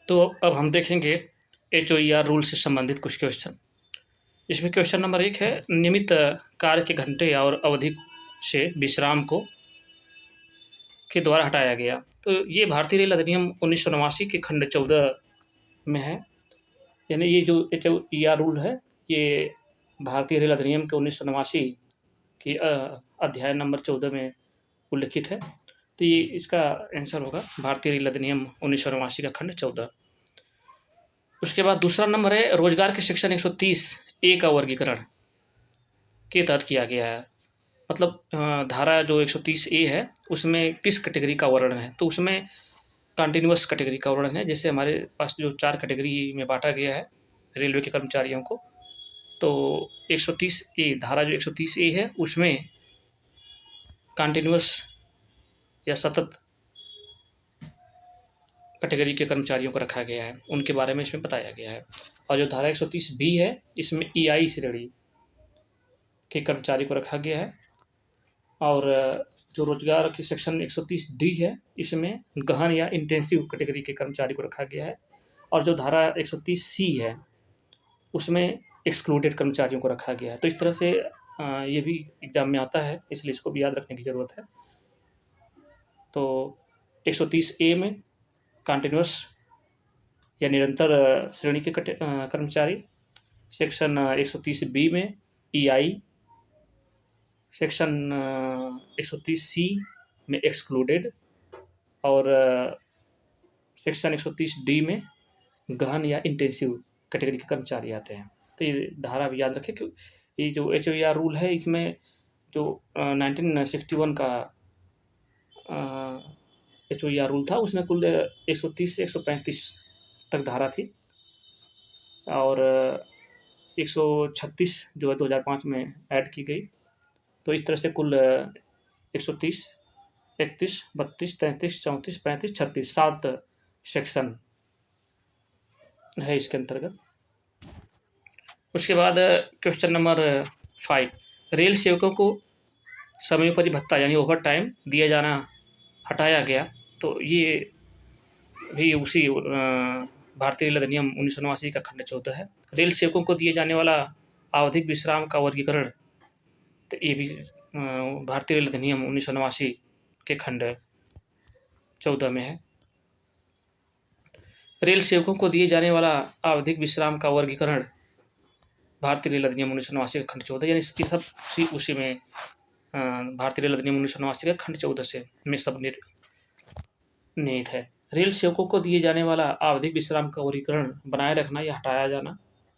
तो अब हम देखेंगे HOER रूल से संबंधित कुछ क्वेश्चन। इसमें क्वेश्चन नंबर 1 है, नियमित कार्य के घंटे और अवधि से विश्राम के द्वारा हटाया गया। तो ये भारतीय रेल अधिनियम 1989 के खंड 14 में है। यानी ये जो HOER रूल है, ये भारतीय रेल अधिनियम के 1989 की अध्याय नंबर 14 में उल्लिखित है। तो ये इसका आंसर होगा भारतीय रेल अधिनियम 1989 का खंड 14। उसके बाद दूसरा नंबर है, रोजगार के सेक्शन 130A का वर्गीकरण के तहत किया गया है। मतलब धारा जो 130A है उसमें किस कैटेगरी का वर्णन है। तो उसमें कंटिन्यूअस कैटेगरी का वर्णन है। जैसे हमारे पास जो 4 कैटेगरी में बांटा गया है रेलवे के कर्मचारियों को, तो 130A धारा जो 130A है उसमें कंटिन्यूअस या सतत कैटेगरी के कर्मचारियों को रखा गया है, उनके बारे में इसमें बताया गया है। और जो धारा 130B है इसमें EI श्रेणी के कर्मचारी को रखा गया है। और जो रोजगार की सेक्शन 130D है इसमें गहन या इंटेंसिव कैटेगरी के कर्मचारी को रखा गया है। और जो धारा 130C है उसमें एक्सक्लूडेड कर्मचारियों को रखा गया है। तो इस तरह से ये भी एग्जाम में आता है, इसलिए इसको भी याद रखने की ज़रूरत है। तो 130A में कंटिन्यूअस या निरंतर श्रेणी के कर्मचारी, सेक्शन 130B में EI, सेक्शन 130C में एक्सक्लूडेड, और सेक्शन 130D में गहन या इंटेंसिव कैटेगरी के कर्मचारी आते हैं। तो ये धारा भी याद रखें कि ये जो HOER रूल है इसमें जो 1961 का HOER रूल था उसमें कुल 130 से 135 तक धारा थी, और 136 जो है 2005 में ऐड की गई। तो इस तरह से कुल 130, 31, 32, 33, 34, 35, 36 7 सेक्शन है इसके अंतर्गत। उसके बाद क्वेश्चन नंबर 5, रेल सेवकों को समयोपरि भत्ता यानी ओवर टाइम दिया जाना हटाया गया। तो ये भी उसी भारतीय रेल अधिनियम 1989 का खंड 14 है। रेल सेवकों को दिए जाने वाला आवधिक विश्राम का वर्गीकरण, तो ये भी भारतीय रेल अधिनियम 1989 के खंड 14 में है। रेल सेवकों को दिए जाने वाला आवधिक विश्राम का वर्गीकरण भारतीय रेल अधिनियम 1989 का खंड 14, यानी इसकी सब उसी में भारतीय रेल अधिनियम 1989 का खंड 14 से में सब निहित है। रेल सेवकों को दिए जाने वाला आवधिक विश्राम का वर्गीकरण बनाए रखना या हटाया जाना,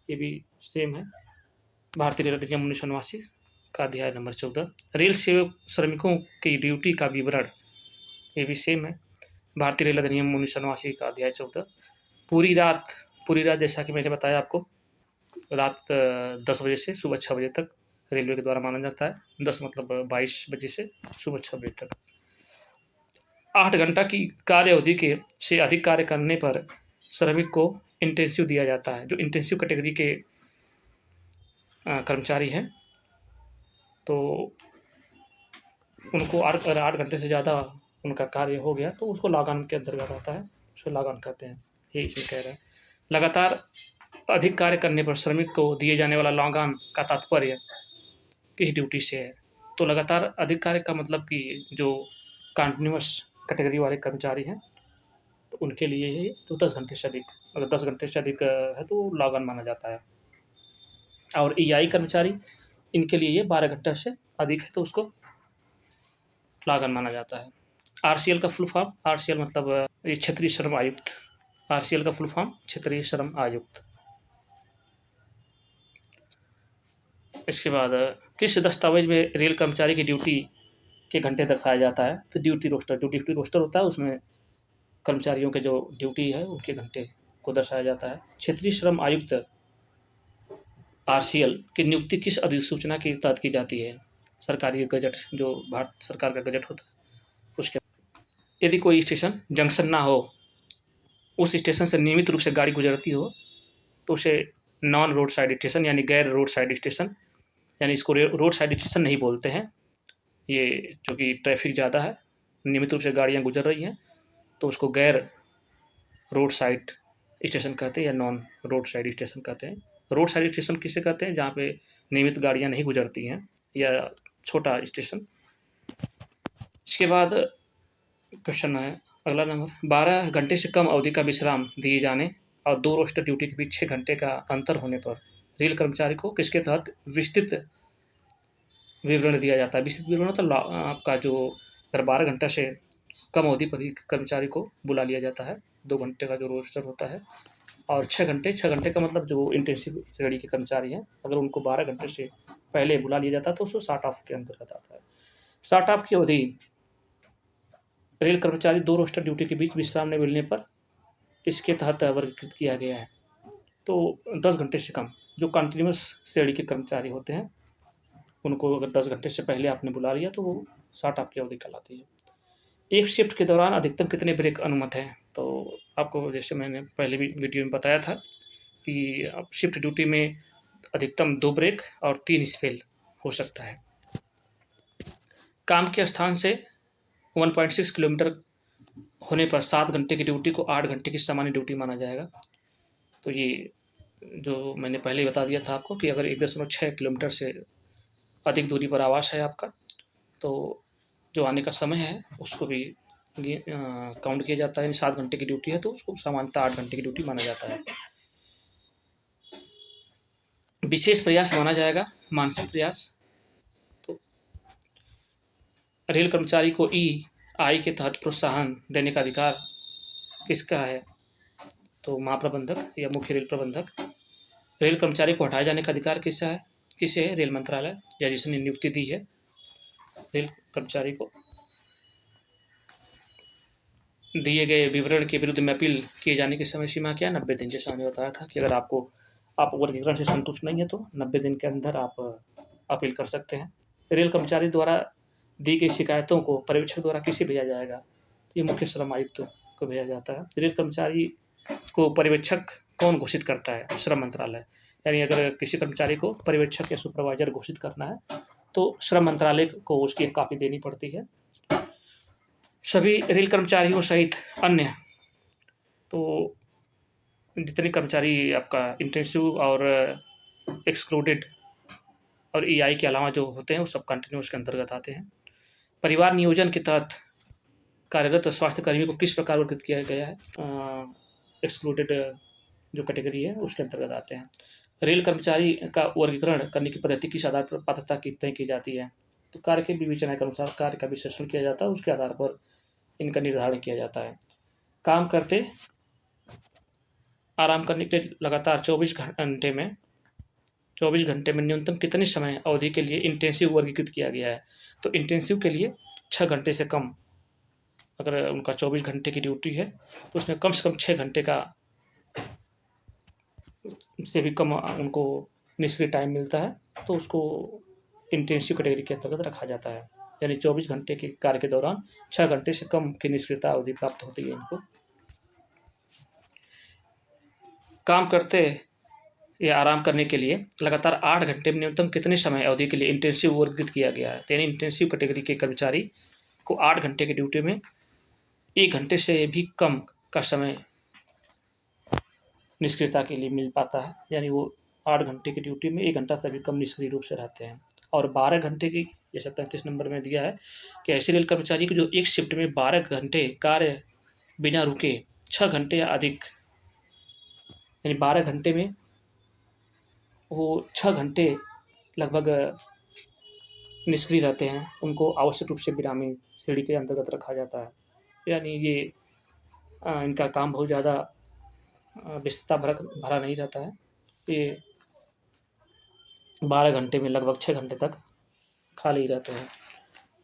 ये भी सेम है भारतीय रेल अधिनियम 1989 का अध्याय नंबर 14। रेल सेवक श्रमिकों की ड्यूटी का विवरण, ये भी सेम है भारतीय रेल अधिनियम 1989 का अध्याय 14। पूरी रात जैसा कि मैंने बताया आपको, रात 10 बजे से सुबह 6 बजे तक रेलवे के द्वारा माना जाता है। 10 मतलब 22 बजे से सुबह 6 बजे तक। 8 घंटा की कार्य अवधि के से अधिक कार्य करने पर श्रमिक को इंटेंसिव दिया जाता है। जो इंटेंसिव कैटेगरी के कर्मचारी हैं तो उनको अगर 8 घंटे से ज़्यादा उनका कार्य हो गया तो उसको लॉग-ऑन के अंतर्गत आता है, उसको लॉग-ऑन कहते हैं, ये इसमें कह रहे हैं। लगातार अधिक कार्य करने पर श्रमिक को दिए जाने वाला लॉग-ऑन का तात्पर्य किस ड्यूटी से है। तो लगातार अधिक कार्य का मतलब कि जो कंटिन्यूअस कैटेगरी वाले कर्मचारी हैं तो उनके लिए ये तो 10 घंटे से अधिक, अगर 10 घंटे से अधिक है तो लॉग-ऑन माना जाता है। और EI कर्मचारी, इनके लिए ये 12 घंटे से अधिक है तो उसको लॉग-ऑन माना जाता है। RCL का फुल फॉर्म, RCL मतलब ये क्षेत्रीय श्रम आयुक्त, RCL का फुल फॉर्म क्षेत्रीय श्रम आयुक्त। इसके बाद किस दस्तावेज में रेल कर्मचारी की ड्यूटी के घंटे दर्शाया जाता है। तो ड्यूटी रोस्टर होता है, उसमें कर्मचारियों के जो ड्यूटी है उनके घंटे को दर्शाया जाता है। क्षेत्रीय श्रम आयुक्त RCL की नियुक्ति किस अधिसूचना के तहत की जाती है। सरकारी गजट, जो भारत सरकार का गजट होता है उसके। यदि कोई स्टेशन जंक्शन ना हो, उस स्टेशन से नियमित रूप से गाड़ी गुजरती हो तो उसे नॉन रोड साइड स्टेशन यानी गैर रोड साइड स्टेशन, यानी इसको रोड साइड स्टेशन नहीं बोलते हैं। ये चूँकि ट्रैफिक ज़्यादा है, नियमित रूप से गाड़ियाँ गुजर रही हैं तो उसको गैर रोड साइड स्टेशन कहते हैं या नॉन रोड साइड स्टेशन कहते हैं। रोड साइड स्टेशन किसे कहते हैं? जहाँ पे नियमित गाड़ियाँ नहीं गुजरती हैं, या छोटा स्टेशन। इसके बाद क्वेश्चन है अगला नंबर, 12 घंटे से कम अवधि का विश्राम दिए जाने और 2 रोस्टर ड्यूटी के बीच 6 घंटे का अंतर होने पर रेल कर्मचारी को किसके तहत विस्तृत विवरण दिया जाता है? विस्तृत विवरण मतलब आपका जो अगर 12 घंटा से कम अवधि पर ही कर्मचारी को बुला लिया जाता है, 2 घंटे का जो रोस्टर होता है, और 6 घंटे का मतलब जो इंटेंसिव श्रेणी के कर्मचारी हैं, अगर उनको 12 घंटे से पहले बुला लिया जाता है तो उसको शार्ट ऑफ के अंतर्गत आता है। शार्ट ऑफ की अवधि रेल कर्मचारी 2 रोस्टर ड्यूटी के बीच विश्राम नहीं मिलने पर इसके तहत वर्गीकृत किया गया है। तो 10 घंटे से कम जो कंटिन्यूअस श्रेणी के कर्मचारी होते हैं, उनको अगर 10 घंटे से पहले आपने बुला लिया तो वो शार्ट ऑफ की अवधि कहलाती है। एक शिफ्ट के दौरान अधिकतम कितने ब्रेक अनुमत हैं? तो आपको जैसे मैंने पहले भी वीडियो में बताया था कि अब शिफ्ट ड्यूटी में अधिकतम 2 ब्रेक और 3 स्पेल हो सकता है। काम के स्थान से 1.6 किलोमीटर होने पर 7 घंटे की ड्यूटी को 8 घंटे की सामान्य ड्यूटी माना जाएगा। तो ये जो मैंने पहले ही बता दिया था आपको कि अगर 1.6 किलोमीटर से अधिक दूरी पर आवास है आपका, तो जो आने का समय है उसको भी काउंट किया जाता है। 7 घंटे की ड्यूटी है तो उसको सामान्यतः 8 घंटे की ड्यूटी माना जाता है। विशेष प्रयास माना जाएगा मानसिक प्रयास। तो रेल कर्मचारी को EI के तहत प्रोत्साहन देने का अधिकार किसका है? तो महाप्रबंधक या मुख्य रेल प्रबंधक। रेल कर्मचारी को हटाए जाने का अधिकार किसे है? रेल मंत्रालय या जिसने नियुक्ति दी है रेल कर्मचारी को। दिए गए विवरण के विरुद्ध में अपील किए जाने की समय सीमा क्या है? 90 दिन। जैसा मैंने बताया था कि अगर आप वर्गीकरण से संतुष्ट नहीं है तो 90 दिन के अंदर आप अपील कर सकते हैं। रेल कर्मचारी द्वारा दी गई शिकायतों को पर्यवेक्षक द्वारा किसे भेजा जाएगा? तो ये मुख्य श्रम आयुक्त को भेजा जाता है। रेल कर्मचारी को पर्यवेक्षक कौन घोषित करता है? श्रम मंत्रालय। यानी अगर किसी कर्मचारी को पर्यवेक्षक या सुपरवाइजर घोषित करना है तो श्रम मंत्रालय को उसकी एक कॉपी देनी पड़ती है। सभी रेल कर्मचारियों सहित अन्य, तो जितने कर्मचारी आपका इंटेंसिव और एक्सक्लूडेड और EI के अलावा जो होते हैं वो सब कंटिन्यूअस के अंतर्गत आते हैं। परिवार नियोजन के तहत कार्यरत स्वास्थ्य कर्मियों को किस प्रकार वर्गीकृत किया गया है? एक्सक्लूडेड जो कैटेगरी है उसके अंतर्गत आते हैं। रेल कर्मचारी का वर्गीकरण करने की पद्धति किस आधार पर पात्रता की तय की जाती है? तो कार्य की विवेचना के अनुसार कार्य का विश्लेषण किया जाता है, उसके आधार पर इनका निर्धारण किया जाता है। काम करते आराम करने के लिए लगातार 24 घंटे में न्यूनतम कितने समय अवधि के लिए इंटेंसिव वर्गीकृत किया गया है? तो इंटेंसिव के लिए 6 घंटे से कम, अगर उनका 24 घंटे की ड्यूटी है तो उसमें कम से कम 6 घंटे का से भी कम उनको निष्क्रिय टाइम मिलता है तो उसको इंटेंसिव कैटेगरी के अंतर्गत रखा जाता है। यानी 24 घंटे के कार्य के दौरान 6 घंटे से कम की निष्क्रियता अवधि प्राप्त होती है इनको। काम करते या आराम करने के लिए लगातार 8 घंटे में न्यूनतम कितने समय अवधि के लिए इंटेंसिव वर्गीकृत किया गया है? यानी इंटेंसिव कैटेगरी के कर्मचारी को 8 घंटे की ड्यूटी में 1 घंटे से भी कम का समय निष्क्रियता के लिए मिल पाता है। यानी वो 8 घंटे की ड्यूटी में 1 घंटा से भी कम निष्क्रिय रूप से रहते हैं। और 12 घंटे की, जैसे 33 नंबर में दिया है कि ऐसे रेल कर्मचारी को जो एक शिफ्ट में 12 घंटे कार्य बिना रुके 6 घंटे या अधिक, यानी 12 घंटे में वो 6 घंटे लगभग निष्क्रिय रहते हैं, उनको आवश्यक रूप से विरामी श्रेणी के अंतर्गत रखा जाता है। यानी ये इनका काम बहुत ज़्यादा व्यस्तता भरा नहीं रहता है। ये 12 घंटे में लगभग 6 घंटे तक खाली रहते हैं।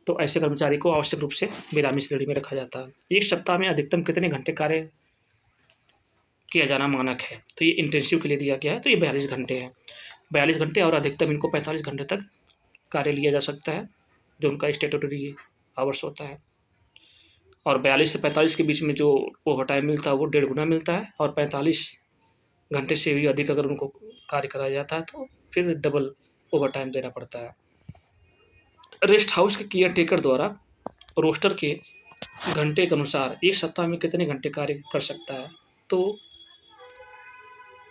तो ऐसे कर्मचारी को आवश्यक रूप से विरामी श्रेणी में रखा जाता है। एक सप्ताह में अधिकतम कितने घंटे कार्य किया जाना मानक है? तो ये इंटेंसिव के लिए दिया गया है, तो ये 42 घंटे है। 42 घंटे और अधिकतम इनको 45 घंटे तक कार्य लिया जा सकता है, जो उनका स्टैट्यूटरी आवर्स होता है। और 42 से 45 के बीच में जो ओवरटाइम मिलता है वो 1.5 गुना मिलता है, और 45 घंटे से भी अधिक अगर उनको कार्य कराया जाता है तो फिर डबल ओवरटाइम देना पड़ता है। रेस्ट हाउस के केयर टेकर द्वारा रोस्टर के घंटे के अनुसार एक सप्ताह में कितने घंटे कार्य कर सकता है? तो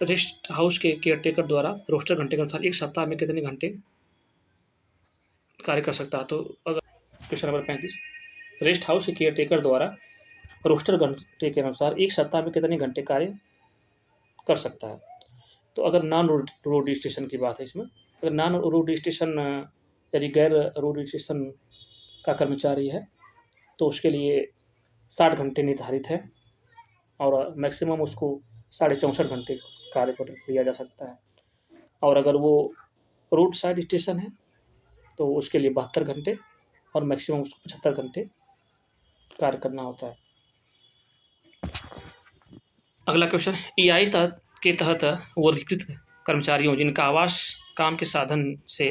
रेस्ट हाउस के केयरटेकर द्वारा रोस्टर घंटे के अनुसार एक सप्ताह में कितने घंटे कार्य कर सकता है? तो अगर क्वेश्चन नंबर 35, रेस्ट हाउस के केयरटेकर द्वारा रोस्टर घंटे के अनुसार एक सप्ताह में कितने घंटे कार्य कर सकता है? तो अगर नॉन रोड स्टेशन की बात है इसमें, अगर नॉन रोड स्टेशन यदि गैर रोड स्टेशन का कर्मचारी है तो उसके लिए 60 घंटे निर्धारित है और मैक्सिमम उसको 64.5 घंटे कार्य पर लिया जा सकता है। और अगर वो रोड साइड स्टेशन है तो उसके लिए 72 घंटे और मैक्सिमम उसको 75 घंटे कार्य करना होता है। अगला क्वेश्चन, ईआई के तहत वर्गीकृत कर्मचारियों जिनका आवास काम के साधन से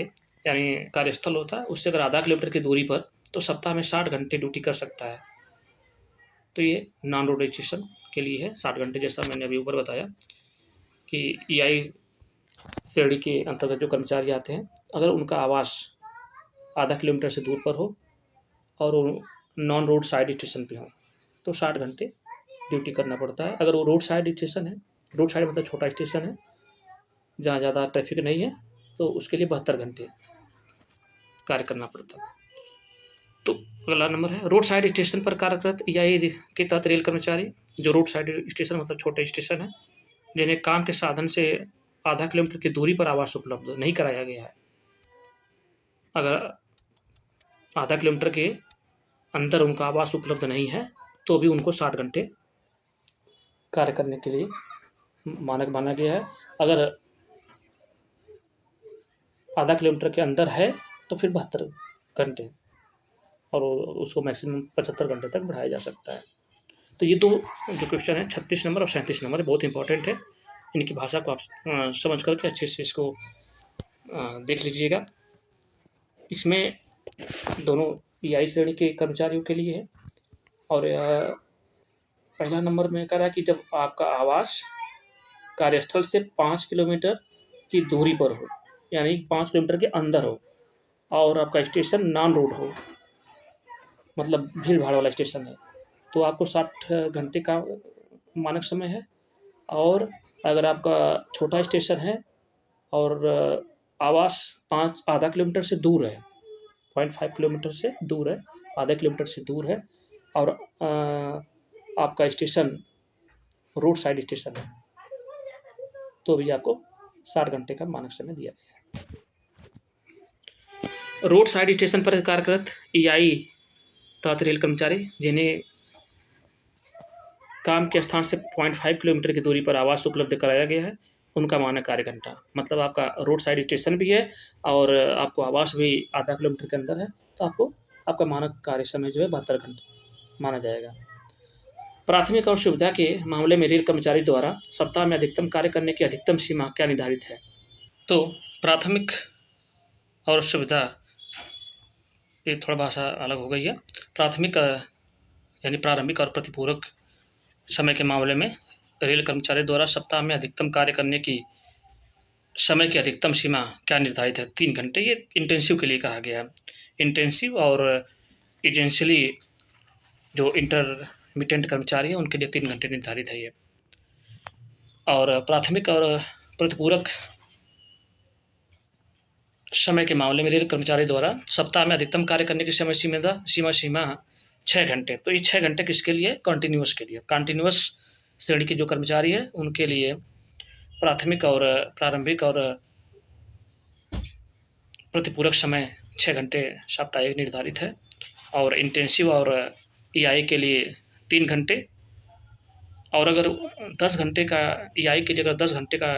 यानी कार्यस्थल होता है उससे अगर आधा किलोमीटर की दूरी पर तो सप्ताह में 60 घंटे ड्यूटी कर सकता है। तो ये नॉन रोड स्टेशन के लिए है 60 घंटे, जैसा मैंने अभी ऊपर बताया कि ईआई श्रेणी के अंतर्गत जो कर्मचारी आते हैं अगर उनका आवास आधा किलोमीटर से दूर पर हो और वो नॉन रोड साइड स्टेशन पे हो तो 60 घंटे ड्यूटी करना पड़ता है। अगर वो रोड साइड स्टेशन है, रोड साइड मतलब छोटा स्टेशन है जहाँ ज़्यादा ट्रैफिक नहीं है, तो उसके लिए 72 घंटे कार्य करना पड़ता है। तो अगला नंबर है, रोड साइड स्टेशन पर कार्यरत ईआई के तहत रेल कर्मचारी जो रोड साइड स्टेशन मतलब छोटे स्टेशन है जिन्हें काम के साधन से आधा किलोमीटर की दूरी पर आवास उपलब्ध नहीं कराया गया है, अगर आधा किलोमीटर के अंदर उनका आवास उपलब्ध नहीं है तो भी उनको 60 घंटे कार्य करने के लिए मानक माना गया है। अगर आधा किलोमीटर के अंदर है तो फिर 72 घंटे और उसको मैक्सिमम 75 घंटे तक बढ़ाया जा सकता है। तो ये दो जो क्वेश्चन है 36 नंबर और 37 नंबर बहुत इंपॉर्टेंट है, इनकी भाषा को आप समझ करके अच्छे से इसको देख लीजिएगा। इसमें दोनों ईआई श्रेणी के कर्मचारियों के लिए है और पहला नंबर में कह रहा है कि जब आपका आवास कार्यस्थल से 5 किलोमीटर की दूरी पर हो यानी 5 किलोमीटर के अंदर हो और आपका स्टेशन नॉन रोड हो मतलब भीड़ भाड़ वाला स्टेशन है तो आपको 60 घंटे का मानक समय है। और अगर आपका छोटा स्टेशन है और आवास आधा किलोमीटर से दूर है, 0.5 किलोमीटर से दूर है, आधा किलोमीटर से दूर है और आपका स्टेशन रोड साइड स्टेशन है तो भी आपको 60 घंटे का मानक समय दिया गया है। रोड साइड स्टेशन पर कार्यरत ईआई तहत रेल कर्मचारी जिन्हें काम के स्थान से 0.5 किलोमीटर की दूरी पर आवास उपलब्ध कराया गया है उनका मानक कार्य घंटा, मतलब आपका रोड साइड स्टेशन भी है और आपको आवास भी आधा किलोमीटर के अंदर है तो आपको आपका मानक कार्य समय जो है 72 घंटे माना जाएगा। प्राथमिक और सुविधा के मामले में रेल कर्मचारी द्वारा सप्ताह में अधिकतम कार्य करने की अधिकतम सीमा क्या निर्धारित है? तो प्राथमिक और सुविधा, ये थोड़ा भाषा अलग हो गई है। प्राथमिक यानी प्रारंभिक और प्रतिपूरक समय के मामले में रेल कर्मचारी द्वारा सप्ताह में अधिकतम कार्य करने की समय की अधिकतम सीमा क्या निर्धारित है? 3 घंटे। ये इंटेंसिव के लिए कहा गया है। इंटेंसिव और एजेंसियली जो इंटरमिटेंट कर्मचारी हैं उनके लिए 3 घंटे निर्धारित है ये। और प्राथमिक और प्रतिपूरक समय के मामले में रेल कर्मचारी द्वारा सप्ताह में अधिकतम कार्य करने की समय सीमा 6 घंटे। तो ये 6 घंटे किसके लिए? कंटिन्यूअस के लिए। कंटिन्यूअस श्रेणी के जो कर्मचारी है उनके लिए प्राथमिक और प्रारंभिक और प्रतिपूरक समय 6 घंटे साप्ताहिक निर्धारित है और इंटेंसिव और ईआई के लिए 3 घंटे और अगर 10 घंटे का ईआई के लिए अगर 10 घंटे का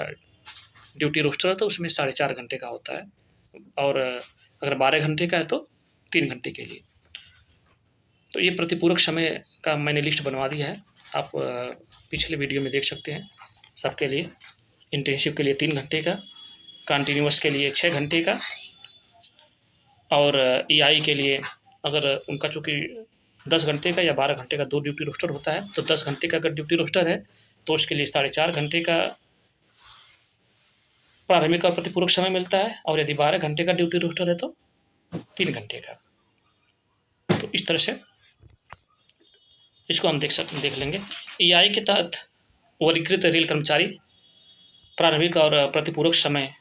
ड्यूटी रोस्टर है तो उसमें 4.5 घंटे का होता है और अगर 12 घंटे का है तो 3 घंटे के लिए। तो ये प्रतिपूरक समय का मैंने लिस्ट बनवा दिया है, आप पिछले वीडियो में देख सकते हैं सबके लिए। इंटेंसिव के लिए 3 घंटे का, कंटिन्यूअस के लिए 6 घंटे का और ईआई के लिए अगर उनका चूँकि 10 घंटे का या 12 घंटे का 2 ड्यूटी रोस्टर होता है तो 10 घंटे का अगर ड्यूटी रोस्टर है तो उसके लिए 4.5 घंटे का प्रारंभिक और प्रतिपूरक समय मिलता है और यदि 12 घंटे का ड्यूटी रोस्टर है तो 3 घंटे का। तो इस तरह से इसको हम देख लेंगे। ईआई के तहत वर्गीकृत रेल कर्मचारी प्रारंभिक और प्रतिपूरक समय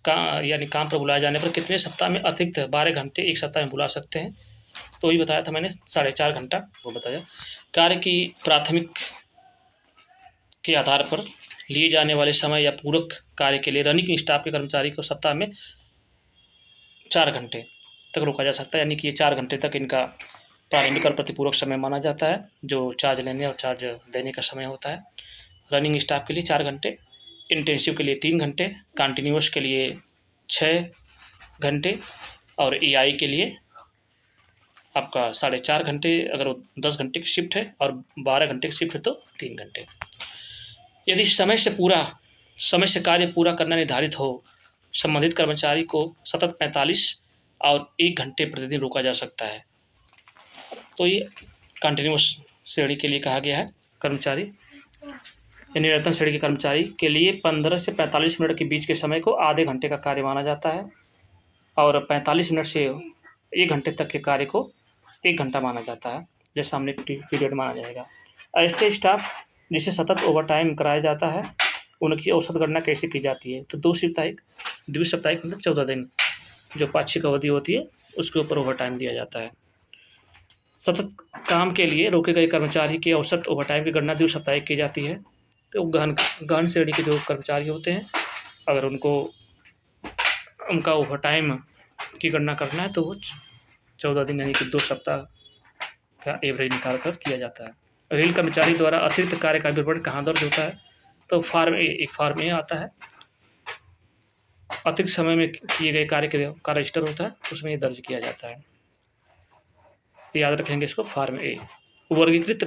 का यानी काम पर बुलाए जाने पर कितने सप्ताह में अतिरिक्त 12 घंटे एक सप्ताह में बुला सकते हैं? तो वही बताया था मैंने 4.5 घंटा वो बताया। कार्य की प्राथमिक के आधार पर लिए जाने वाले समय या पूरक कार्य के लिए रनिंग स्टाफ के कर्मचारी को सप्ताह में 4 घंटे तक रोका जा सकता है, यानी कि ये 4 घंटे तक इनका प्रारंभिक और प्रतिपूरक समय माना जाता है, जो चार्ज लेने और चार्ज देने का समय होता है। रनिंग स्टाफ के लिए 4 घंटे, इंटेंसिव के लिए 3 घंटे, कंटिन्यूअस के लिए 6 घंटे और एआई के लिए आपका 4.5 घंटे, अगर वो 10 घंटे की शिफ्ट है और 12 घंटे की शिफ्ट है तो 3 घंटे। यदि समय से कार्य पूरा करना निर्धारित हो, संबंधित कर्मचारी को सतत 45 और 1 घंटे प्रतिदिन रोका जा सकता है। तो ये कंटिन्यूअस श्रेणी के लिए कहा गया है। कर्मचारी निरंतर श्रेणी के कर्मचारी के लिए 15 से 45 मिनट के बीच के समय को आधे घंटे का कार्य माना जाता है और 45 मिनट से 1 घंटे तक के कार्य को 1 घंटा माना जाता है, जैसा हमने पीरियड माना जाएगा। ऐसे स्टाफ जिसे सतत ओवरटाइम कराया जाता है, उनकी औसत गणना कैसे की जाती है? तो द्विसाप्ताहिक मतलब 14 दिन जो पाक्षिक अवधि होती है उसके ऊपर ओवरटाइम दिया जाता है। सतत काम के लिए रोके गए कर्मचारी के औसत ओवरटाइम की गणना द्विसाप्ताहिक की जाती है। तो गहन श्रेणी के जो कर्मचारी होते हैं, अगर उनका ओवरटाइम की गणना करना है तो वो 14 दिन यानी कि 2 सप्ताह का एवरेज निकाल कर किया जाता है। रेल कर्मचारी द्वारा अतिरिक्त कार्य का विवरण कहाँ दर्ज होता है? तो एक फॉर्म ए आता है, अतिरिक्त समय में किए गए कार्य का रजिस्टर होता है, उसमें ये दर्ज किया जाता है। याद रखेंगे इसको, फॉर्म ए। वर्गीकृत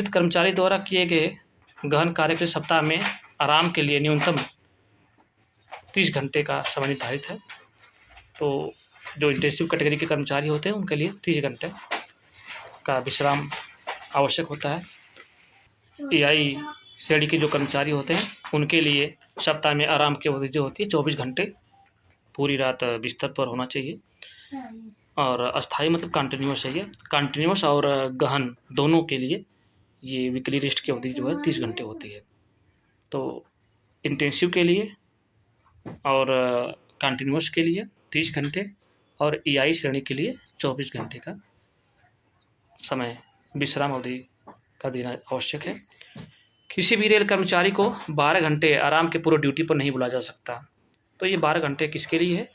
कर्मचारी द्वारा किए गए गहन कार्य के सप्ताह में आराम के लिए न्यूनतम 30 घंटे का समय निर्धारित है। तो जो इंटेंसिव कैटेगरी के कर्मचारी होते हैं उनके लिए 30 घंटे का विश्राम आवश्यक होता है। एआई श्रेणी के जो कर्मचारी होते हैं उनके लिए सप्ताह में आराम की अवधि जो होती है 24 घंटे, पूरी रात बिस्तर पर होना चाहिए। और अस्थायी मतलब कंटिन्यूअस है ये। कंटिन्यूअस और गहन दोनों के लिए ये वीकली रेस्ट की अवधि जो है 30 घंटे होती है। तो इंटेंसिव के लिए और कंटिन्यूअस के लिए 30 घंटे और एआई श्रेणी के लिए 24 घंटे का समय विश्राम अवधि का देना आवश्यक है। किसी भी रेल कर्मचारी को 12 घंटे आराम के पूर्व ड्यूटी पर नहीं बुलाया जा सकता। तो ये 12 घंटे किसके लिए है?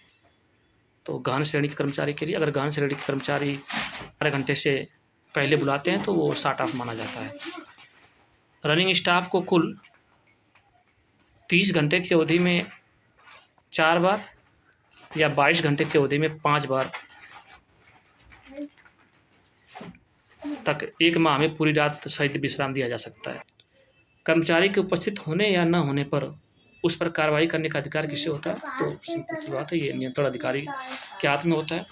तो गहन श्रेणी के कर्मचारी के लिए। अगर गहन श्रेणी के कर्मचारी 12 घंटे से पहले बुलाते हैं तो वो शार्ट ऑफ माना जाता है। रनिंग स्टाफ को कुल 30 घंटे की अवधि में 4 बार या 22 घंटे की अवधि में 5 बार तक 1 माह में पूरी रात सहित विश्राम दिया जा सकता है। कर्मचारी के उपस्थित होने या न होने पर उस पर कार्रवाई करने का अधिकार किसे होता है? तो सिंपल सी बात है, ये नियंत्रण अधिकारी के हाथ में होता है।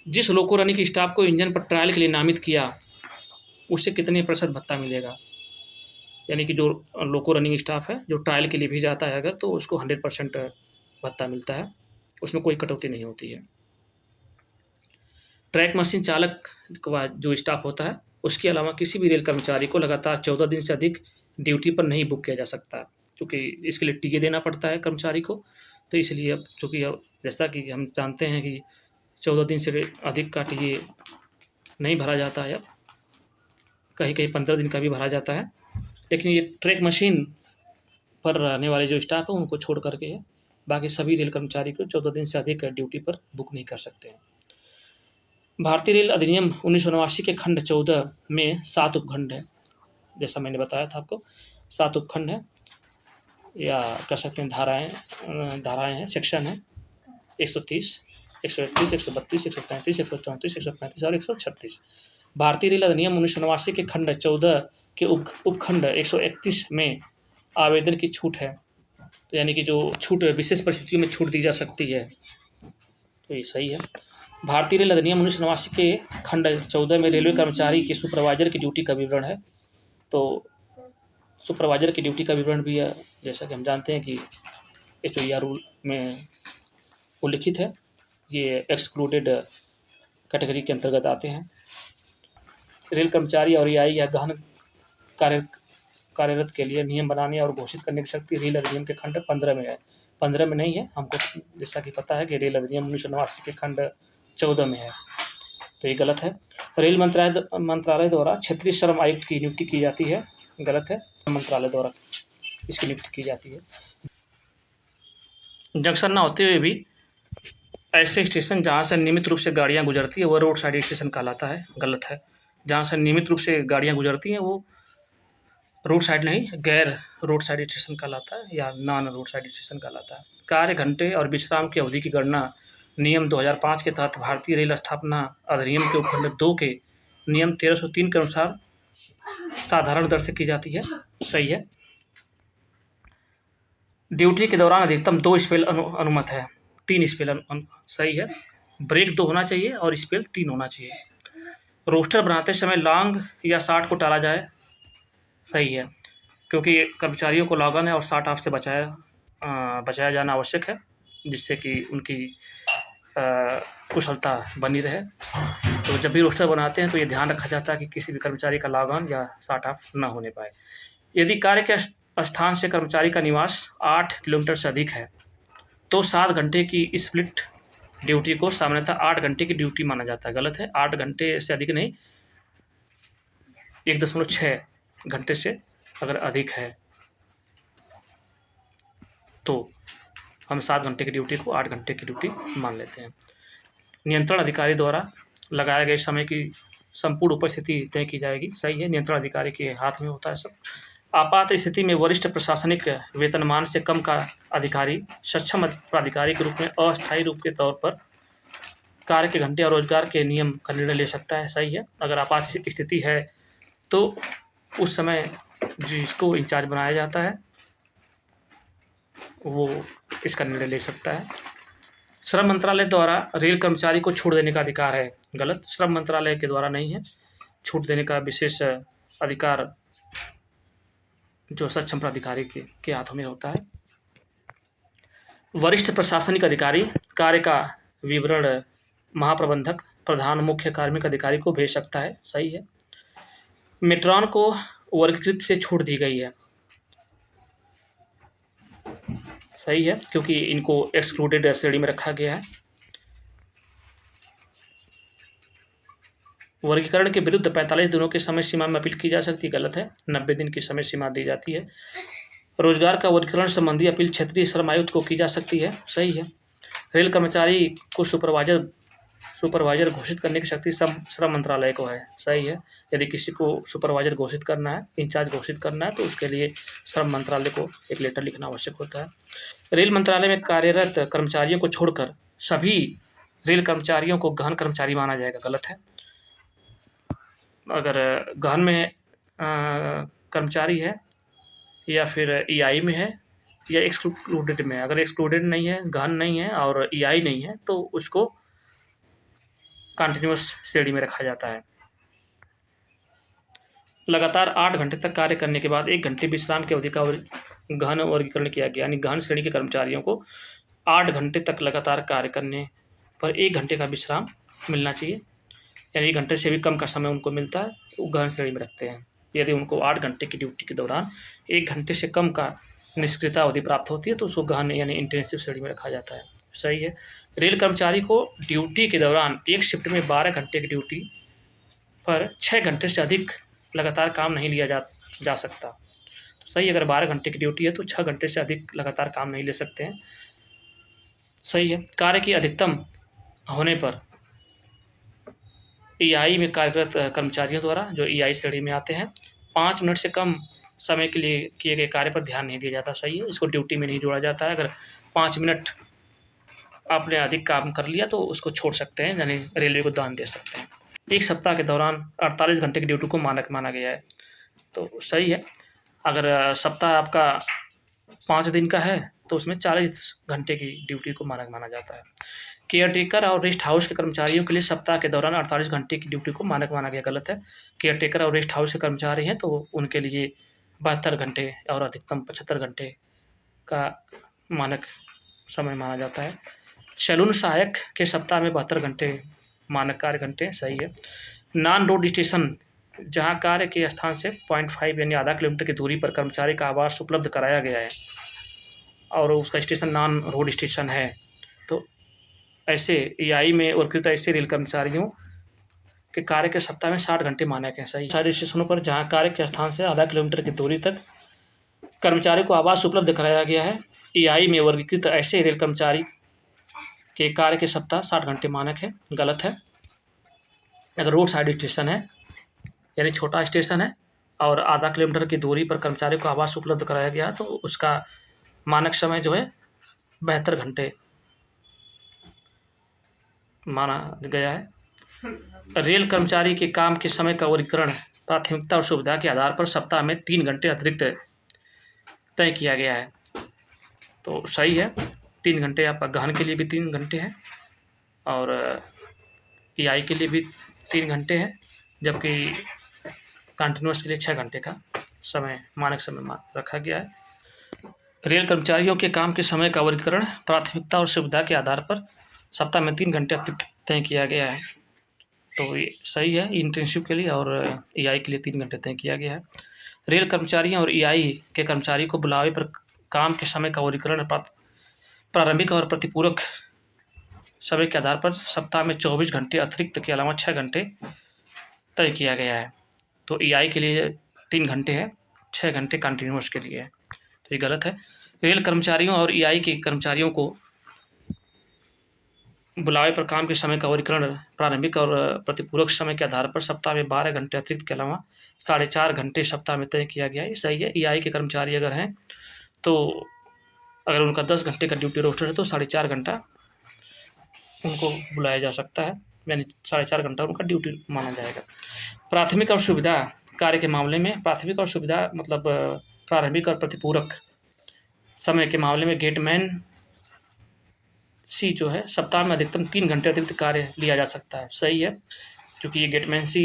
जिस लोको रनिंग स्टाफ को इंजन पर ट्रायल के लिए नामित किया उसे कितने प्रतिशत भत्ता मिलेगा? यानी कि जो लोको रनिंग स्टाफ है जो ट्रायल के लिए भी जाता है अगर, तो उसको 100% भत्ता मिलता है, उसमें कोई कटौती नहीं होती है। ट्रैक मशीन चालक का जो स्टाफ होता है उसके अलावा किसी भी रेल कर्मचारी को लगातार 14 दिन से अधिक ड्यूटी पर नहीं बुक किया जा सकता, क्योंकि इसके लिए टीए देना पड़ता है कर्मचारी को। तो इसलिए अब चूँकि अब जैसा कि हम जानते हैं कि 14 दिन से अधिक का टीए नहीं भरा जाता है, अब कहीं 15 दिन का भी भरा जाता है। लेकिन ये ट्रैक मशीन पर रहने वाले जो स्टाफ है उनको छोड़ करके है, बाकी सभी रेल कर्मचारी को 14 दिन से अधिक ड्यूटी पर बुक नहीं कर सकते हैं। भारतीय रेल अधिनियम 1989 के खंड 14 में 7 उपखंड है, जैसा मैंने बताया था आपको 7 उपखंड है या कह सकते हैं धाराएं हैं, सेक्शन है 130, 131, 132, 133, 134, 135 और 136। भारतीय रेल अधिनियम 1989 के खंड 14 के उपखंड 131 में आवेदन की छूट है। तो यानी कि जो छूट विशेष परिस्थितियों में छूट दी जा सकती है, तो ये सही है। भारतीय रेल अधिनियम 1989 के खंड 14 में रेलवे कर्मचारी के सुपरवाइजर की ड्यूटी का विवरण है। तो सुपरवाइजर की ड्यूटी का विवरण भी है, जैसा कि हम जानते हैं कि HOER रूल में उल्लिखित है, ये एक्सक्लूडेड कैटेगरी के अंतर्गत आते हैं। रेल कर्मचारी और एआई या गहन कार्यरत के लिए नियम बनाने और घोषित करने की शक्ति रेल अधिनियम के खंड 15 में है। 15 में नहीं है, हमको जैसा कि पता है कि रेल अधिनियम 1989 के खंड 14 में है, तो ये गलत है। रेल मंत्रालय द्वारा क्षेत्रीय श्रम आयुक्त की नियुक्ति की जाती है, गलत है, मंत्रालय द्वारा इसकी नियुक्ति की जाती है। जंक्शन न होते हुए भी ऐसे स्टेशन जहाँ से नियमित रूप से गाड़ियाँ गुजरती है वह रोड साइड स्टेशन कहलाता है, गलत है। जहाँ से नियमित रूप से गाड़ियाँ गुजरती हैं वो रोड साइड नहीं, गैर रोड साइड स्टेशन कहलाता है या नॉन रोड साइड स्टेशन कहलाता है। कार्य घंटे और विश्राम की अवधि की गणना नियम 2005 के तहत भारतीय रेल स्थापना अधिनियम के उपखंड 2 के नियम 1303 के अनुसार साधारण दर से की जाती है, सही है। ड्यूटी के दौरान अधिकतम 2 स्पेल अनुमत है, 3 स्पेल सही है। ब्रेक 2 होना चाहिए और स्पेल 3 होना चाहिए। रोस्टर बनाते समय लॉन्ग या शार्ट को टाला जाए, सही है, क्योंकि कर्मचारियों को लॉग ऑन है और शार्ट ऑफ से बचाया जाना आवश्यक है, जिससे कि उनकी कुशलता बनी रहे। तो जब भी रोस्टर बनाते हैं तो ये ध्यान रखा जाता है कि किसी भी कर्मचारी का लॉग ऑन या शार्ट ऑफ ना होने पाए। यदि कार्य के स्थान से कर्मचारी का निवास 8 किलोमीटर से अधिक है तो 7 घंटे की स्प्लिट ड्यूटी को सामान्यतः 8 घंटे की ड्यूटी माना जाता है, गलत है। 8 घंटे से अधिक नहीं, 1.6 घंटे से अगर अधिक है तो हम 7 घंटे की ड्यूटी को 8 घंटे की ड्यूटी मान लेते हैं। नियंत्रण अधिकारी द्वारा लगाए गए समय की संपूर्ण उपस्थिति तय की जाएगी, सही है, नियंत्रण अधिकारी के हाथ में होता है सब। आपात स्थिति में वरिष्ठ प्रशासनिक वेतनमान से कम का अधिकारी सक्षम प्राधिकारी के रूप में अस्थायी रूप के तौर पर कार्य के घंटे और रोजगार के नियम का निर्णय ले सकता है, सही है। अगर आपात स्थिति है तो उस समय जिसको इंचार्ज बनाया जाता है वो इसका निर्णय ले सकता है। श्रम मंत्रालय द्वारा रेल कर्मचारी को छूट देने का अधिकार है, गलत, श्रम मंत्रालय के द्वारा नहीं है। छूट देने का विशेष अधिकार जो सक्षम प्राधिकारी के हाथों में होता है। वरिष्ठ प्रशासनिक अधिकारी कार्य का विवरण महाप्रबंधक, प्रधान मुख्य कार्मिक अधिकारी को भेज सकता है, सही है। मेट्रॉन को वर्गीकृत से छूट दी गई है, सही है, क्योंकि इनको एक्सक्लूडेड श्रेणी में रखा गया है। वर्गीकरण के विरुद्ध 45 दिनों की समय सीमा में अपील की जा सकती है, गलत है, 90 दिन की समय सीमा दी जाती है। रोजगार का वर्गीकरण संबंधी अपील क्षेत्रीय श्रम आयुक्त को की जा सकती है, सही है। रेल कर्मचारी को सुपरवाइजर घोषित करने की शक्ति श्रम मंत्रालय को है, सही है। यदि किसी को सुपरवाइजर घोषित करना है, इंचार्ज घोषित करना है तो उसके लिए श्रम मंत्रालय को एक लेटर लिखना आवश्यक होता है। रेल मंत्रालय में कार्यरत कर्मचारियों को छोड़कर सभी रेल कर्मचारियों को गहन कर्मचारी माना जाएगा, गलत है। अगर गहन में कर्मचारी है या फिर ईआई में है या एक्सक्लूडेड में, अगर एक्सक्लूडेड नहीं है, गहन नहीं है और ईआई नहीं है तो उसको कंटिन्यूअस श्रेणी में रखा जाता है। लगातार 8 घंटे तक कार्य करने के बाद 1 घंटे विश्राम की अवधि का गहन वर्गीकरण किया गया, यानी गहन श्रेणी के कर्मचारियों को 8 घंटे तक लगातार कार्य करने पर 1 घंटे का विश्राम मिलना चाहिए, यानी 1 घंटे से भी कम का समय उनको मिलता है तो वो गहन श्रेणी में रखते हैं। यदि उनको 8 घंटे की ड्यूटी के दौरान 1 घंटे से कम का निष्क्रियता अवधि प्राप्त होती है तो उसको गहन यानी इंटेंसिव श्रेणी में रखा जाता है, सही है। रेल कर्मचारी को ड्यूटी के दौरान एक शिफ्ट में 12 घंटे की ड्यूटी पर 6 घंटे से अधिक लगातार काम नहीं लिया जा सकता, तो सही, अगर 12 घंटे की ड्यूटी है तो 6 घंटे से अधिक लगातार काम नहीं ले सकते हैं, सही है। कार्य की अधिकतम होने पर ईआई में कार्यरत कर्मचारियों द्वारा, जो ईआई श्रेणी में आते हैं, 5 मिनट से कम समय के लिए किए गए कार्य पर ध्यान नहीं दिया जाता, सही है, इसको ड्यूटी में नहीं जोड़ा जाता है। अगर 5 मिनट आपने अधिक काम कर लिया तो उसको छोड़ सकते हैं, यानी रेलवे को दान दे सकते हैं। 1 सप्ताह के दौरान 48 घंटे की ड्यूटी को मानक माना गया है, तो सही है। अगर सप्ताह आपका 5 दिन का है तो उसमें 40 घंटे की ड्यूटी को मानक माना जाता है। केयरटेकर और रेस्ट हाउस के कर्मचारियों के लिए सप्ताह के दौरान 48 घंटे की ड्यूटी को मानक माना गया, गलत है। केयरटेकर और रेस्ट हाउस के कर्मचारी हैं तो उनके लिए 72 घंटे और अधिकतम 75 घंटे का मानक समय माना जाता है। सैलून सहायक के सप्ताह में 72 घंटे मानक कार्य घंटे, सही है। नॉन रोड स्टेशन जहाँ कार्य के स्थान से 0.5 यानी आधा किलोमीटर की दूरी पर कर्मचारी का आवास उपलब्ध कराया गया है और उसका स्टेशन नॉन रोड स्टेशन है, तो ऐसे ईआई में वर्गीकृत ऐसे रेल कर्मचारियों के कार्य के सप्ताह में 60 घंटे माने गए। सही। सारे स्टेशनों पर जहाँ कार्य के स्थान से आधा किलोमीटर की दूरी तक कर्मचारी को आवास उपलब्ध कराया गया है, ईआई में वर्गीकृत ऐसे रेल कर्मचारी के कार्य के सप्ताह 60 घंटे मानक है। गलत है। अगर रोड साइड स्टेशन है यानी छोटा स्टेशन है और आधा किलोमीटर की दूरी पर कर्मचारी को आवास उपलब्ध कराया गया तो उसका मानक समय जो है 72 घंटे माना गया है। रेल कर्मचारी के काम के समय का वर्गीकरण प्राथमिकता और सुविधा के आधार पर सप्ताह में 3 घंटे अतिरिक्त तय किया गया है, तो सही है। 3 घंटे आपका गहन के लिए भी 3 घंटे हैं और ईआई के लिए भी 3 घंटे हैं, जबकि कंटिन्यूअस के लिए 6 घंटे का समय मानक समय रखा गया है। रेल कर्मचारियों के काम के समय का वर्गीकरण प्राथमिकता और सुविधा के आधार पर सप्ताह में 3 घंटे अतिरिक्त तय किया गया है, तो ये सही है। इंटर्नशिप के लिए और ईआई के लिए 3 घंटे तय किया गया है। रेल कर्मचारियों और ईआई के कर्मचारी को बुलावे पर काम के समय का वर्गीकरण प्रारंभिक और प्रतिपूरक समय के आधार पर सप्ताह में 24 घंटे अतिरिक्त के अलावा 6 घंटे तय किया गया है, तो ईआई के लिए 3 घंटे है, 6 घंटे कंटिन्यूअस के लिए है, तो ये गलत है। रेल कर्मचारियों और ईआई के कर्मचारियों को बुलावे पर काम के समय का वर्गीकरण प्रारंभिक और प्रतिपूरक समय के आधार पर सप्ताह में 12 घंटे अतिरिक्त के अलावा 4.5 घंटे सप्ताह में तय किया गया है। सही है। ईआई के कर्मचारी अगर हैं तो अगर उनका 10 घंटे का ड्यूटी रोस्टर है तो 4.5 घंटा उनको बुलाया जा सकता है, यानी 4.5 घंटा उनका ड्यूटी माना जाएगा। प्राथमिक और सुविधा कार्य के मामले में प्राथमिक और सुविधा मतलब प्रारंभिक और प्रतिपूरक समय के मामले में गेटमैन सी जो है सप्ताह में अधिकतम 3 घंटे अतिरिक्त कार्य लिया जा सकता है। सही है, क्योंकि ये गेटमैन सी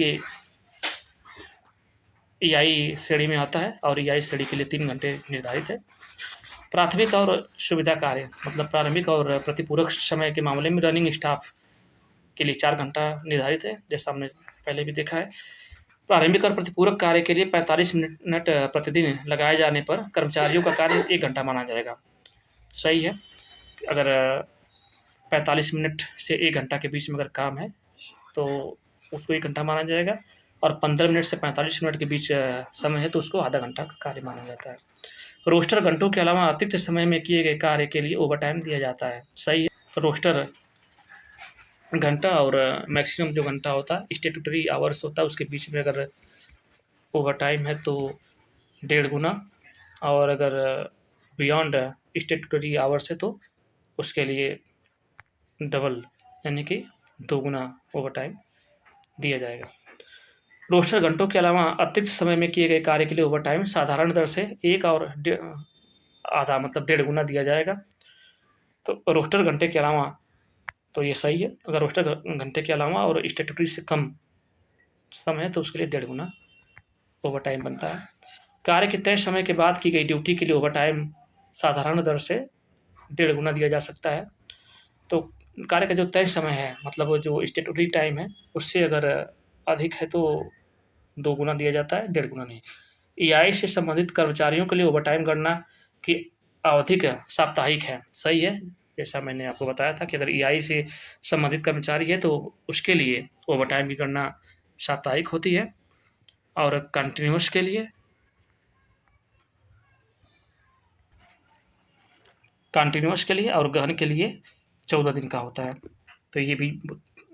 ईआई श्रेणी में आता है और ईआई श्रेणी के लिए 3 घंटे निर्धारित है। प्राथमिक और सुविधा कार्य मतलब प्रारंभिक और प्रतिपूरक समय के मामले में रनिंग स्टाफ के लिए 4 घंटा निर्धारित है, जैसा हमने पहले भी देखा है। प्रारंभिक और प्रतिपूरक कार्य के लिए 45 मिनट प्रतिदिन लगाए जाने पर कर्मचारियों का कार्य 1 घंटा माना जाएगा। सही है। अगर 45 मिनट से 1 घंटा के बीच में अगर काम है तो उसको 1 घंटा माना जाएगा और 15 मिनट से 45 मिनट के बीच समय है तो उसको आधा घंटा का कार्य माना जाता है। रोस्टर घंटों के अलावा अतिरिक्त समय में किए गए कार्य के लिए ओवरटाइम दिया जाता है। सही है। रोस्टर घंटा और मैक्सिमम जो घंटा होता है स्टैट्यूटरी आवर्स होता है उसके बीच में अगर ओवरटाइम है तो 1.5 गुना और अगर बियॉन्ड स्टैट्यूटरी आवर्स है तो उसके लिए डबल यानी कि 2 गुना ओवरटाइम दिया जाएगा। रोस्टर घंटों के अलावा अतिरिक्त समय में किए गए कार्य के लिए ओवरटाइम साधारण दर से 1 और आधा मतलब 1.5 गुना दिया जाएगा। तो रोस्टर घंटे के अलावा तो ये सही है। अगर रोस्टर घंटे के अलावा और स्टैट्यूटरी से कम समय है तो उसके लिए 1.5 गुना ओवरटाइम बनता है। कार्य के तय समय के बाद की गई ड्यूटी के लिए ओवरटाइम साधारण दर से 1.5 गुना दिया जा सकता है। तो कार्य का जो तय समय है मतलब जो स्टैट्यूटरी टाइम है उससे अगर अधिक है तो 2 गुना दिया जाता है, 1.5 गुना नहीं। ईआई से संबंधित कर्मचारियों के लिए ओवरटाइम गणना की अवधि साप्ताहिक है। सही है। जैसा मैंने आपको बताया था कि अगर ईआई से संबंधित कर्मचारी है तो उसके लिए ओवरटाइम की गणना साप्ताहिक होती है और कंटिन्यूअस के लिए और गहन के लिए 14 दिन का होता है। तो ये भी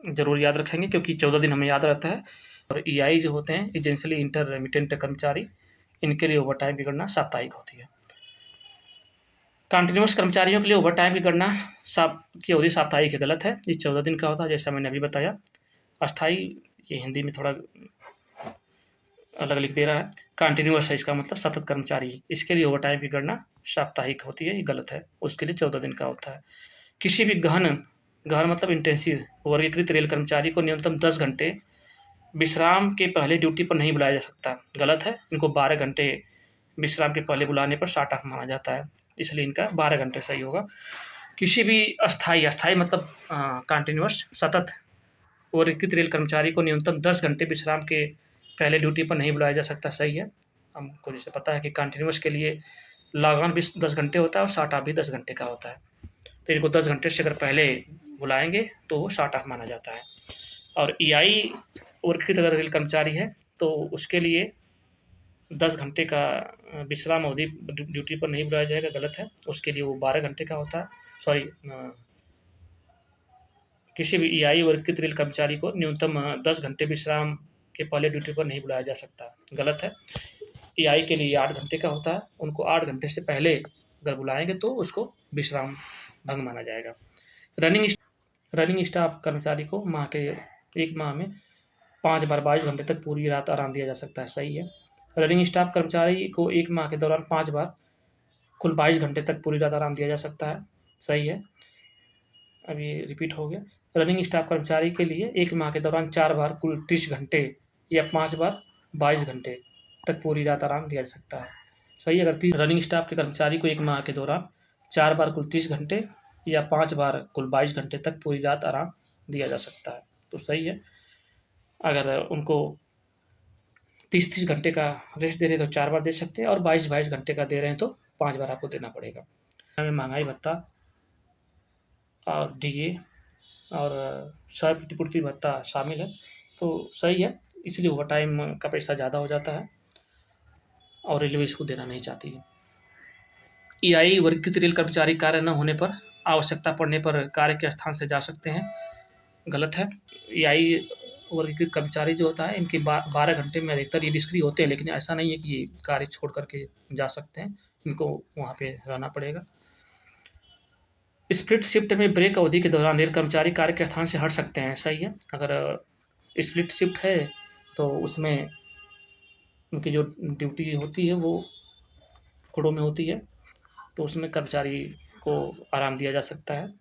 ज़रूर याद रखेंगे क्योंकि 14 दिन हमें याद रहता है। और ईआई जो होते हैं एजेंशियली इंटरमिटेंट कर्मचारी इनके लिए ओवरटाइम की गणना साप्ताहिक होती है। कंटिन्यूअस कर्मचारियों के लिए ओवरटाइम की गणना की अवधि साप्ताहिक है। गलत है। ये 14 दिन का होता है जैसा मैंने अभी बताया। अस्थाई ये हिंदी में थोड़ा अलग लिख दे रहा है। कंटिन्यूअस है इसका मतलब सतत कर्मचारी, इसके लिए ओवरटाइम की गणना साप्ताहिक होती है। ये गलत है। उसके लिए 14 दिन का होता है। किसी भी गहन मतलब इंटेंसिव वर्गीकृत रेल कर्मचारी को न्यूनतम 10 घंटे विश्राम के पहले ड्यूटी पर नहीं बुलाया जा सकता। गलत है। इनको 12 घंटे विश्राम के पहले बुलाने पर शार्ट ऑफ माना जाता है, इसलिए इनका 12 घंटे सही होगा। किसी भी अस्थाई मतलब कंटिन्यूअस सतत वर्गीकृत रेल कर्मचारी को न्यूनतम 10 घंटे विश्राम के पहले ड्यूटी पर नहीं बुलाया जा सकता, सही है। हमको जैसे पता है कि कंटिन्यूअस के लिए लॉग ऑन भी 10 घंटे होता है और शॉर्ट ऑफ भी 10 घंटे का होता है। तो इनको 10 घंटे से अगर पहले बुलाएँगे तो वो शॉर्ट ऑफ माना जाता है। और ईआई वर्गीकृत अगर रेल कर्मचारी है तो उसके लिए 10 घंटे का विश्राम अवधि ड्यूटी पर नहीं बुलाया जाएगा, गलत है। उसके लिए वो 12 घंटे का होता है। सॉरी, किसी भी ईआई वर्गीकृत रेल कर्मचारी को न्यूनतम 10 घंटे विश्राम के पहले ड्यूटी पर नहीं बुलाया जा सकता, गलत है। ईआई के लिए 8 घंटे का होता है, उनको 8 घंटे से पहले अगर बुलाएँगे तो उसको विश्राम भंग माना जाएगा। रनिंग स्टाफ कर्मचारी को एक माह में 5 बार 22 घंटे तक पूरी रात आराम दिया जा सकता है, सही है। रनिंग स्टाफ कर्मचारी को 1 माह के दौरान 5 बार कुल 22 घंटे तक पूरी रात आराम दिया जा सकता है, सही है। अब ये रिपीट हो गया। रनिंग स्टाफ कर्मचारी के लिए 1 माह के दौरान 4 बार कुल 30 घंटे या 5 बार 22 घंटे तक पूरी रात आराम दिया जा सकता है, सही है। अगर रनिंग स्टाफ के कर्मचारी को 1 माह के दौरान 4 बार कुल 30 घंटे या 5 बार कुल 22 घंटे तक पूरी रात आराम दिया जा सकता है, तो सही है। अगर उनको 30-30 घंटे का रेस्ट दे रहे हैं तो 4 बार दे सकते हैं और 22-22 घंटे का दे रहे हैं तो 5 बार आपको देना पड़ेगा। महंगाई भत्ता और डीए और स्व प्रतिपूर्ति भत्ता शामिल है, तो सही है। इसलिए ओवरटाइम का पैसा ज़्यादा हो जाता है और रेलवे इसको देना नहीं चाहती है। ईआई वर्गीकृत रेल कर्मचारी कार्य न होने पर आवश्यकता पड़ने पर कार्य के स्थान से जा सकते हैं, गलत है। ईआई वर्गीकृत कर्मचारी जो होता है इनके 12 घंटे में अधिकतर ये निष्क्रिय होते हैं, लेकिन ऐसा नहीं है कि ये कार्य छोड़ कर के जा सकते हैं, इनको वहाँ पे रहना पड़ेगा। स्प्लिट शिफ्ट में ब्रेक अवधि के दौरान रेल कर्मचारी कार्य के स्थान से हट सकते हैं, सही है। अगर स्प्लिट शिफ्ट है तो उसमें उनकी जो ड्यूटी होती है वो गुड़ों में होती है, तो उसमें कर्मचारी को आराम दिया जा सकता है।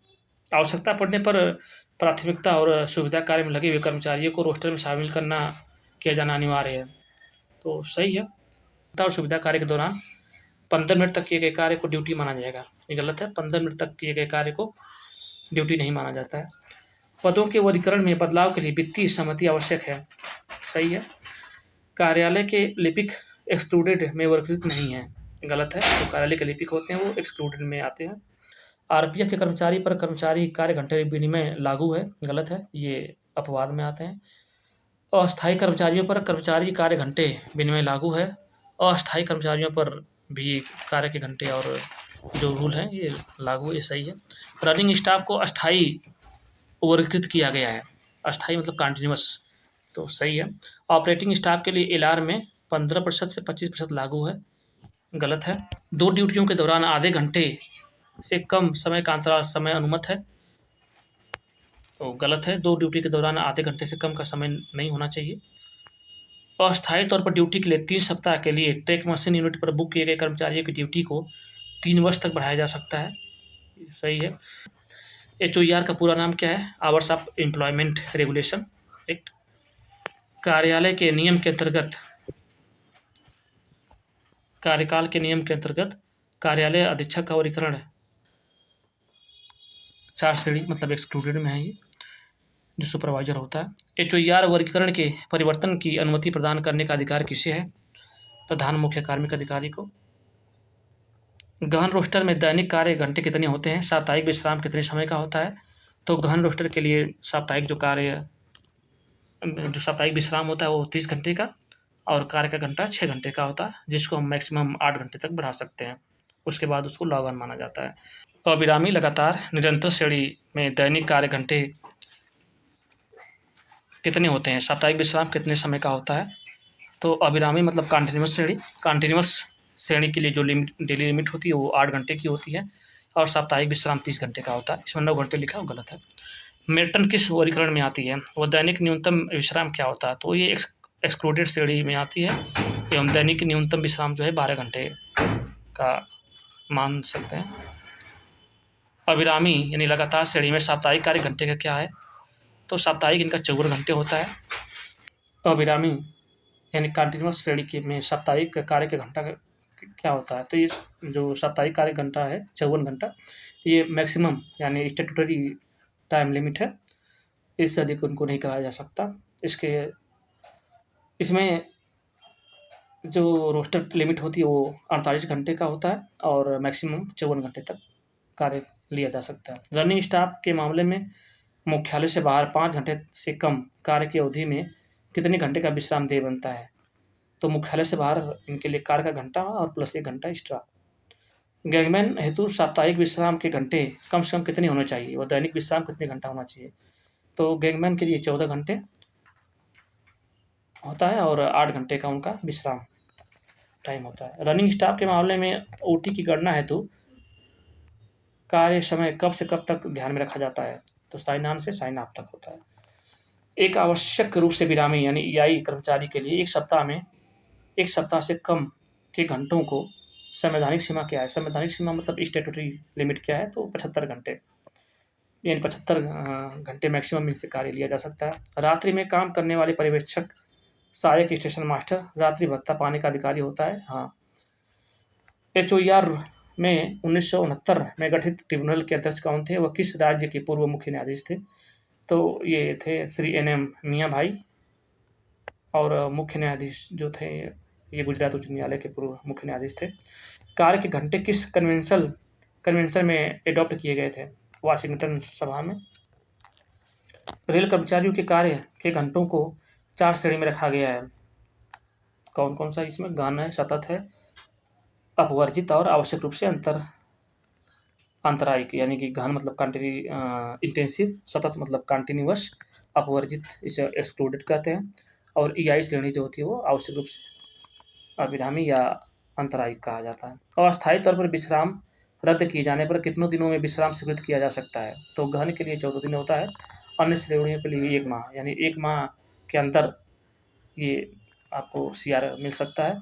आवश्यकता पड़ने पर प्राथमिकता और सुविधा कार्य में लगे हुए कर्मचारियों को रोस्टर में शामिल किया जाना अनिवार्य है, तो सही है। और सुविधा कार्य के दौरान 15 मिनट तक किए गए कार्य को ड्यूटी माना जाएगा, ये गलत है। 15 मिनट तक किए गए कार्य को ड्यूटी नहीं माना जाता है। पदों के वर्गीकरण में बदलाव के लिए वित्तीय सहमति आवश्यक है, सही है। कार्यालय के लिपिक एक्सक्लूडेड में वर्गीकृत नहीं है, गलत है। जो कार्यालय के लिपिक होते हैं वो एक्सक्लूडेड में आते हैं। आरपीएफ के कर्मचारी पर कर्मचारी कार्य घंटे विनिमय लागू है, गलत है, ये अपवाद में आते हैं। अस्थायी कर्मचारियों पर कर्मचारी कार्य घंटे विनिमय लागू है। अस्थायी कर्मचारियों पर भी कार्य के घंटे और जो रूल हैं ये लागू है, सही है। रनिंग स्टाफ को अस्थायी वर्गीकृत किया गया है, अस्थायी मतलब कंटिन्यूअस, तो सही है। ऑपरेटिंग स्टाफ के लिए एलआर में 15% से 25% लागू है, गलत है। 2 ड्यूटियों के दौरान आधे घंटे से कम समय का अंतराल समय अनुमत है, तो गलत है। 2 ड्यूटी के दौरान आधे घंटे से कम का समय नहीं होना चाहिए। अस्थायी तौर पर ड्यूटी के लिए 3 सप्ताह के लिए ट्रैक मशीन यूनिट पर बुक किए गए कर्मचारियों की ड्यूटी को 3 वर्ष तक बढ़ाया जा सकता है, सही है। एचओईआर का पूरा नाम क्या है? Hours of employment regulation act. कार्यालय के नियम के अंतर्गत कार्यकाल के नियम के अंतर्गत कार्यालय अधीक्षक का वर्गीकरण 4 श्रेणी मतलब एक्सक्लूडेड में है ये, जो सुपरवाइजर होता है। एचओईआर वर्गीकरण के परिवर्तन की अनुमति प्रदान करने का अधिकार किसे है? प्रधान मुख्य कार्मिक अधिकारी को। गहन रोस्टर में दैनिक कार्य घंटे कितने होते हैं? साप्ताहिक विश्राम कितने समय का होता है? तो गहन रोस्टर के लिए साप्ताहिक जो साप्ताहिक विश्राम होता है वो 30 घंटे का और कार्य का घंटा 6 घंटे का होता है, जिसको हम मैक्सिमम 8 घंटे तक बढ़ा सकते हैं। उसके बाद उसको लॉग ऑन माना जाता है। अविरामी लगातार निरंतर श्रेणी में दैनिक कार्य घंटे कितने होते हैं? साप्ताहिक विश्राम कितने समय का होता है? तो अविरामी मतलब कंटिन्यूअस श्रेणी के लिए जो डेली लिमिट होती है वो 8 घंटे की होती है और साप्ताहिक विश्राम 30 घंटे का होता है। इसमें 9 घंटे लिखा वो गलत है। मेटन किस वर्गीकरण में आती है? वो दैनिक न्यूनतम विश्राम क्या होता है? तो ये एक्सक्लूडेड श्रेणी में आती है एवं दैनिक न्यूनतम विश्राम जो है 12 घंटे का मान सकते हैं। अविरामी यानी लगातार श्रेणी में साप्ताहिक कार्य घंटे का क्या है? तो साप्ताहिक इनका 54 घंटे होता है। अविरामी यानी कंटिन्यूअस श्रेणी के में साप्ताहिक कार्य के घंटा क्या होता है? तो ये जो साप्ताहिक कार्य घंटा है 54 घंटा, ये मैक्सिमम यानी स्टैट्यूटरी टाइम लिमिट है, इससे अधिक उनको नहीं कराया जा सकता। इसके इसमें जो रोस्टर लिमिट होती है वो 48 घंटे का होता है और मैक्सिमम 54 घंटे तक कार्य लिया जा सकता है। रनिंग स्टाफ के मामले में मुख्यालय से बाहर 5 घंटे से कम कार्य की अवधि में कितने घंटे का विश्राम देय बनता है? तो मुख्यालय से बाहर इनके लिए कार्य का घंटा और प्लस 1 घंटा एक्स्ट्रा। गैंगमैन हेतु साप्ताहिक विश्राम के घंटे कम से कम कितने होने चाहिए? और दैनिक विश्राम कितने घंटा होना चाहिए? तो गैंगमैन के लिए 14 घंटे होता है और 8 घंटे का उनका विश्राम टाइम होता है। रनिंग स्टाफ के मामले में ओटी की गणना हेतु कार्य समय कब से कब तक ध्यान में रखा जाता है? तो साइन ऑन से साइन ऑफ तक होता है। एक आवश्यक रूप से विरामी यानी ईआई कर्मचारी के लिए 1 सप्ताह से कम के घंटों को संवैधानिक सीमा क्या है? संवैधानिक सीमा मतलब स्टैट्यूटरी लिमिट क्या है? तो 75 घंटे, यानी 75 घंटे मैक्सिमम इनसे कार्य लिया जा सकता है। रात्रि में काम करने वाले पर्यवेक्षक, सहायक स्टेशन मास्टर रात्रि भत्ता पाने का अधिकारी होता है। हाँ, एचओईआर में 1969 में गठित ट्रिब्यूनल के अध्यक्ष कौन थे? वह किस राज्य के पूर्व मुख्य न्यायाधीश थे? तो ये थे श्री एन.एम. मियाँ भाई। और मुख्य न्यायाधीश जो थे ये गुजरात उच्च न्यायालय के पूर्व मुख्य न्यायाधीश थे। कार्य के घंटे किस कन्वेंशन में एडॉप्ट किए गए थे? वाशिंगटन सभा में। रेल कर्मचारियों के कार्य के घंटों को 4 श्रेणी में रखा गया है। कौन-कौन सा इसमें? गहन है, सतत है, अपवर्जित और आवश्यक रूप से अंतरायिक, यानी कि गहन मतलब इंटेंसिव, सतत मतलब कंटिन्यूअस, अपवर्जित इसे एक्सक्लूडेड कहते हैं और ईआई श्रेणी जो होती है वो आवश्यक रूप से अविरामी या अंतरायिक कहा जाता है। अस्थायी तौर पर विश्राम रद्द किए जाने पर कितनों दिनों में विश्राम स्वीकृत किया जा सकता है? तो गहन के लिए 14 दिन होता है, अन्य श्रेणियों के लिए 1 माह, यानी 1 माह के अंदर ये आपको सीआर मिल सकता है।